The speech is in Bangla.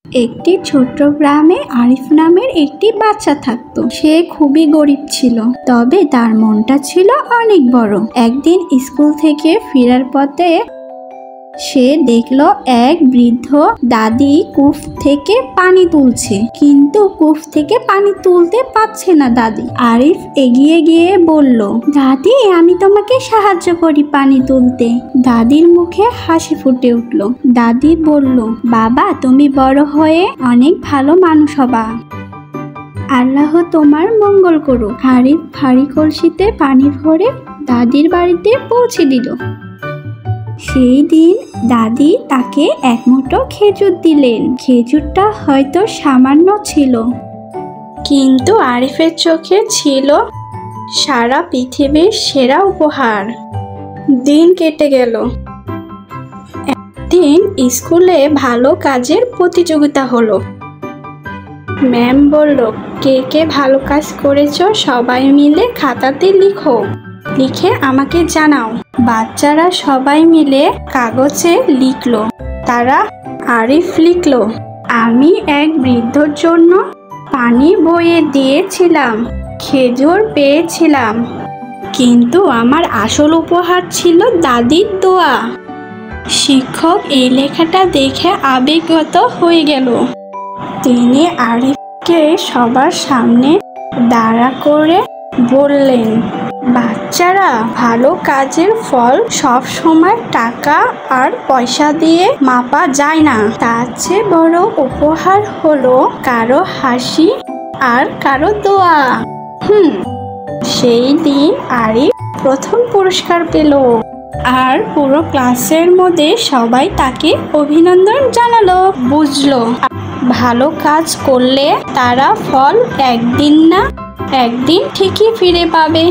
একটি ছোট্ট গ্রামে আরিফ নামের একটি বাচ্চা থাকতো। সে খুবই গরিব ছিল, তবে তার মনটা ছিল অনেক বড়। একদিন স্কুল থেকে ফেরার পথে সে দেখলো এক বৃদ্ধ দাদি কূপ থেকে পানি তুলছে, কিন্তু কূপ থেকে পানি তুলতে পারছে না দাদি। আরিফ এগিয়ে গিয়ে বলল, দাদি আমি তোমাকে সাহায্য করি পানি তুলতে। দাদির মুখে হাসি ফুটে উঠল। দাদি বলল, বাবা তুমি বড় হয়ে অনেক ভালো মানুষ হবা, আল্লাহ তোমার মঙ্গল করুক। আরিফ ভারী কলসিতে পানি ভরে দাদির বাড়িতে পৌঁছে দিল। সেই দিন দাদি তাকে এক মুঠো খেজুর দিলেন। খেজুরটা হয়তো সামান্য ছিল, কিন্তু আরিফের চোখে ছিল সারা পৃথিবীর সেরা উপহার। দিন কেটে গেল। একদিন স্কুলে ভালো কাজের প্রতিযোগিতা হলো। ম্যাম বলল, কে কে ভালো কাজ করেছো সবাই মিলে খাতাতে লিখো, লিখে আমাকে জানাও। বাচ্চারা সবাই মিলে কাগজে লিখলো। তারা আরিফ লিখল, আমি এক বৃদ্ধর জন্য পানি বয়ে দিয়েছিলাম, খেজুর পেয়েছিলাম, কিন্তু আমার আসল উপহার ছিল দাদির দোয়া। শিক্ষক এই লেখাটা দেখে আবেগগত হয়ে গেল। তিনি আরিফকে সবার সামনে দাঁড়া করে বললেন, বাচ্চারা ভালো কাজের ফল সব সময় টাকা আর পয়সা দিয়ে মাপা যায় না। তার চেয়ে বড় উপহার হলো কারো হাসি আর কারো দোয়া। সেই দিন আরিফ প্রথম পুরস্কার পেল, আর পুরো ক্লাসের মধ্যে সবাই তাকে অভিনন্দন জানালো। বুঝলো ভালো কাজ করলে তারা ফল একদিন না একদিন ঠিকই ফিরে পাবে।